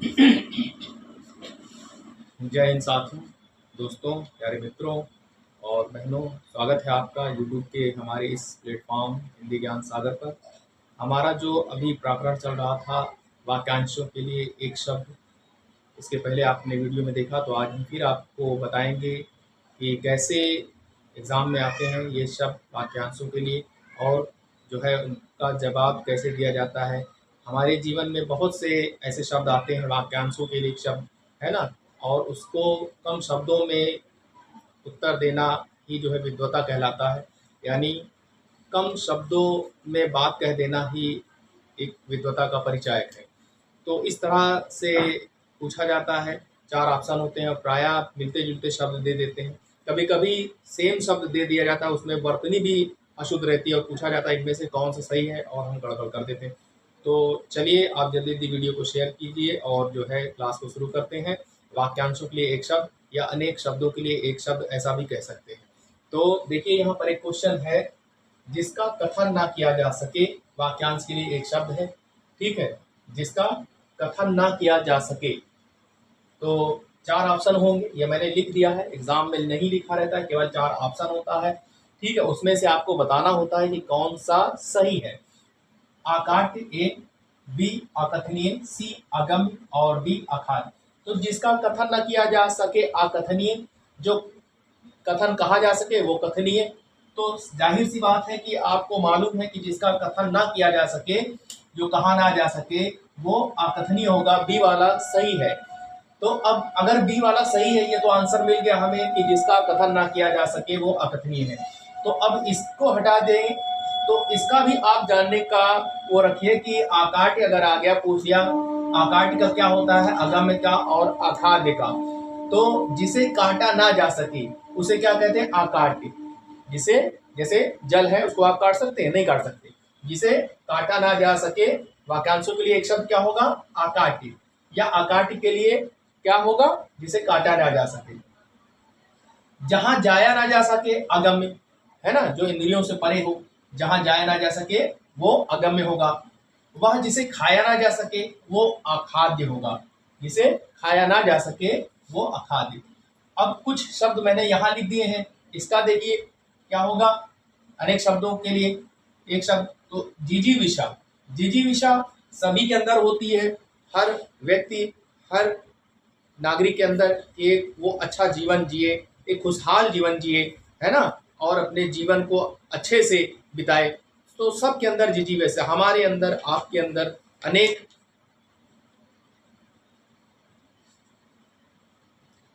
जय हिंद साथियों, दोस्तों, प्यारे मित्रों और बहनों, स्वागत है आपका यूट्यूब के हमारे इस प्लेटफॉर्म हिंदी ज्ञान सागर पर। हमारा जो अभी प्रकरण चल रहा था वाक्यांशों के लिए एक शब्द, इसके पहले आपने वीडियो में देखा, तो आज हम फिर आपको बताएंगे कि कैसे एग्ज़ाम में आते हैं ये शब्द वाक्यांशों के लिए, और जो है उनका जवाब कैसे दिया जाता है। हमारे जीवन में बहुत से ऐसे शब्द आते हैं वाक्यांशों के लिए एक शब्द, है ना, और उसको कम शब्दों में उत्तर देना ही जो है विद्वता कहलाता है। यानी कम शब्दों में बात कह देना ही एक विद्वता का परिचायक है। तो इस तरह से पूछा जाता है, 4 ऑप्शन होते हैं और प्रायः मिलते-जुलते शब्द दे देते हैं। कभी-कभी सेम शब्द दे दिया जाता है, उसमें वर्तनी भी अशुद्ध रहती है और पूछा जाता है इनमें से कौन सा सही है, और हम गड़बड़ कर देते हैं। तो चलिए आप जल्दी-जल्दी वीडियो को शेयर कीजिए और जो है क्लास को शुरू करते हैं। वाक्यांशों के लिए एक शब्द या अनेक शब्दों के लिए एक शब्द, ऐसा भी कह सकते हैं। तो देखिए यहाँ पर एक क्वेश्चन है, जिसका कथन ना किया जा सके, वाक्यांश के लिए एक शब्द है, ठीक है, जिसका कथन ना किया जा सके। तो 4 ऑप्शन होंगे, ये मैंने लिख दिया है, एग्जाम में नहीं लिखा रहता है, केवल 4 ऑप्शन होता है, ठीक है। उसमें से आपको बताना होता है कि कौन सा सही है। आकाट्य ए, बी अकथनीय, सी अगम्य और डी अखाद्य। तो जिसका कथन न किया जा सके अकथनीय, जो कथन कहा जा सके वो कथनीय। तो जाहिर सी बात है कि आपको मालूम है कि जिसका कथन ना किया जा सके, जो कहा ना जा सके, वो अकथनीय होगा। बी वाला सही है। तो अब अगर बी वाला सही है, ये तो आंसर मिल गया हमें कि जिसका कथन ना किया जा सके वो अकथनीय है। तो अब इसको हटा दें, तो इसका भी आप जानने का वो रखिए कि आकाट्य अगर आ गया, पूछ लिया आकाट्य का क्या होता है, अगम्य का और अखाद्य का। तो जिसे काटा ना जा सके उसे क्या कहते हैं, आकाट्य। जिसे, जैसे जल है, उसको आप काट सकते हैं, नहीं काट सकते। जिसे काटा ना जा सके, वाक्यांशों के लिए एक शब्द क्या होगा, आकाट्य। या आकाट्य के लिए क्या होगा, जिसे काटा ना जा सके। जहां जाया ना जा सके अगम्य, है ना, जो इंद्रियों से परे हो, जहां जाया ना जा सके वो अगम्य होगा। वह जिसे खाया ना जा सके वो अखाद्य होगा। जिसे खाया ना जा सके वो अखाद्य। अब कुछ शब्द मैंने यहाँ लिख दिए हैं, इसका देखिए क्या होगा। अनेक शब्दों के लिए एक शब्द, तो जिजीविषा। जिजीविषा सभी के अंदर होती है। हर व्यक्ति, हर नागरिक के अंदर एक वो अच्छा जीवन जिए, एक खुशहाल जीवन जिए, है ना, और अपने जीवन को अच्छे से बिताए। तो सबके अंदर जिजीविषा, हमारे अंदर, आपके अंदर अनेक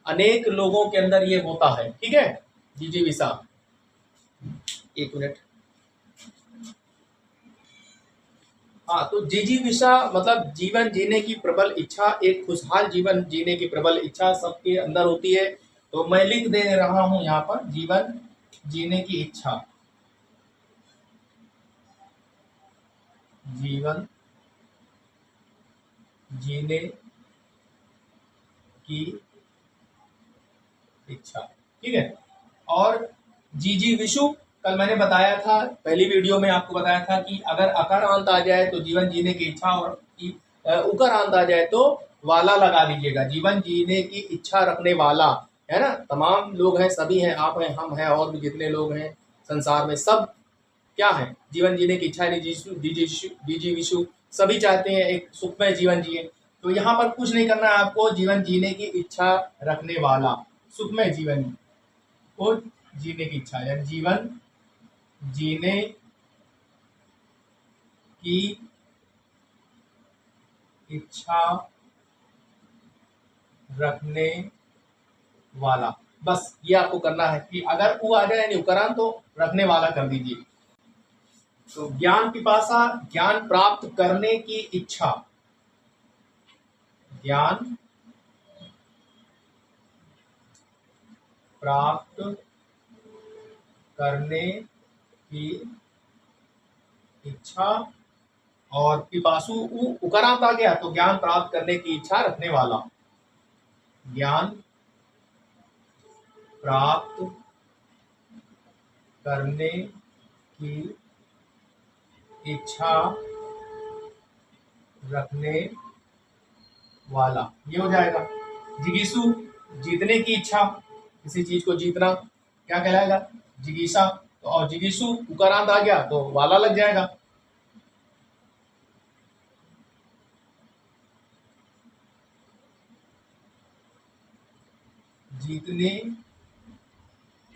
अनेक लोगों के अंदर ये होता है, ठीक है, जिजीविषा। एक मिनट। हाँ, तो जिजीविषा मतलब जीवन जीने की प्रबल इच्छा, एक खुशहाल जीवन जीने की प्रबल इच्छा सबके अंदर होती है। तो मैं लिख दे रहा हूं यहाँ पर, जीवन जीने की इच्छा। जीवन जीने की इच्छा, ठीक है। और जिजीविषु, कल मैंने बताया था, पहली वीडियो में आपको बताया था कि अगर अकार अंत आ जाए तो जीवन जीने की इच्छा, और उकार अंत आ जाए तो वाला लगा लीजिएगा। जीवन जीने की इच्छा रखने वाला, है ना, तमाम लोग हैं, सभी हैं, आप हैं, हम हैं, और भी जितने लोग हैं संसार में, सब क्या है, जीवन जीने की इच्छा है। जिजीविषु सभी चाहते हैं एक सुखमय जीवन जिए। तो यहाँ पर कुछ नहीं करना है आपको, जीवन जीने की इच्छा रखने वाला, सुखमय जीवन को जीने की इच्छा, या जीवन जीने की इच्छा रखने वाला। बस ये आपको करना है कि अगर वो आ जाए यानी उपकरण, तो रखने वाला कर दीजिए। तो ज्ञान पिपासा, ज्ञान प्राप्त करने की इच्छा। ज्ञान प्राप्त करने की इच्छा, और पिपासु उकारांत आ गया तो ज्ञान प्राप्त करने की इच्छा रखने वाला। ज्ञान प्राप्त करने की इच्छा रखने वाला, ये हो जाएगा। जिगीसु जीतने की इच्छा, किसी चीज को जीतना क्या कहलाएगा? जिगीसा। तो और जिगीसु उकारांत आ गया तो वाला लग जाएगा। जीतने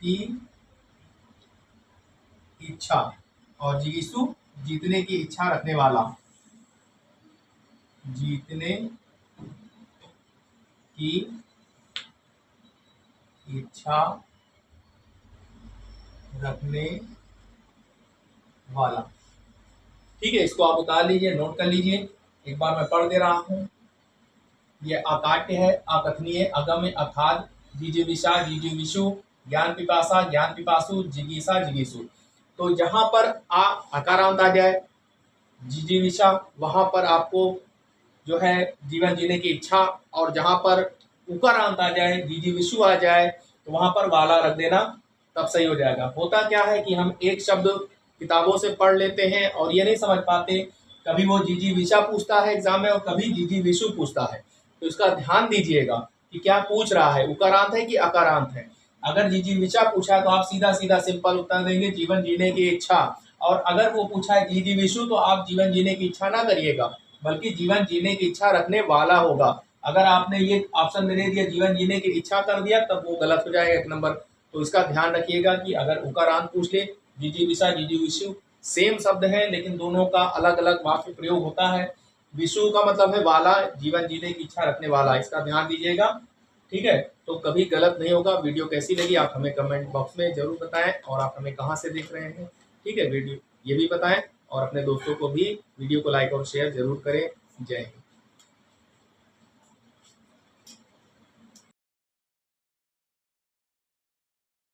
की इच्छा और जिगीसु जीतने की इच्छा रखने वाला, जीतने की इच्छा रखने वाला। ठीक है, इसको आप उतार लीजिए, नोट कर लीजिए। एक बार मैं पढ़ दे रहा हूं। ये अकाट्य है, अकथनीय, अगम्य, अथाद, जिजीविषा, जिजीविषु, ज्ञान पिपासा, ज्ञान पिपासु, जिगीसा, जिगीसु। तो जहां पर अकारांत आ जाए, जिजीविषा, वहां पर आपको जो है जीवन जीने की इच्छा, और जहां पर उकारांत आ जाए, जिजीविषु आ जाए, तो वहां पर वाला रख देना, तब सही हो जाएगा। होता क्या है कि हम एक शब्द किताबों से पढ़ लेते हैं और ये नहीं समझ पाते, कभी वो जिजीविषा पूछता है एग्जाम में और कभी जिजीविषु पूछता है। तो इसका ध्यान दीजिएगा कि क्या पूछ रहा है, उकारांत है कि अकारांत है। अगर जिजीविषा पूछा तो आप सीधा सीधा सिंपल उत्तर देंगे, जीवन जीने की इच्छा। और अगर वो पूछा है जिजीविषु, तो आप जीवन जीने की इच्छा ना करिएगा, बल्कि जीवन जीने की इच्छा रखने वाला होगा। अगर आपने ये ऑप्शन में दे दिया जीवन जीने की इच्छा कर दिया, तब वो गलत हो जाएगा 1 नंबर। तो इसका ध्यान रखिएगा कि अगर उकारांत पूछ ले, जिजीविषा, जिजीविषु सेम शब्द है, लेकिन दोनों का अलग अलग वाक्य प्रयोग होता है। विषु का मतलब है वाला, जीवन जीने की इच्छा रखने वाला, इसका ध्यान दीजिएगा। ठीक है, तो कभी गलत नहीं होगा। वीडियो कैसी लगी आप हमें कमेंट बॉक्स में जरूर बताएं, और आप हमें कहाँ से देख रहे हैं। ठीक है, वीडियो ये भी बताएं, और अपने दोस्तों को भी वीडियो को लाइक और शेयर जरूर करें। जय हिंद।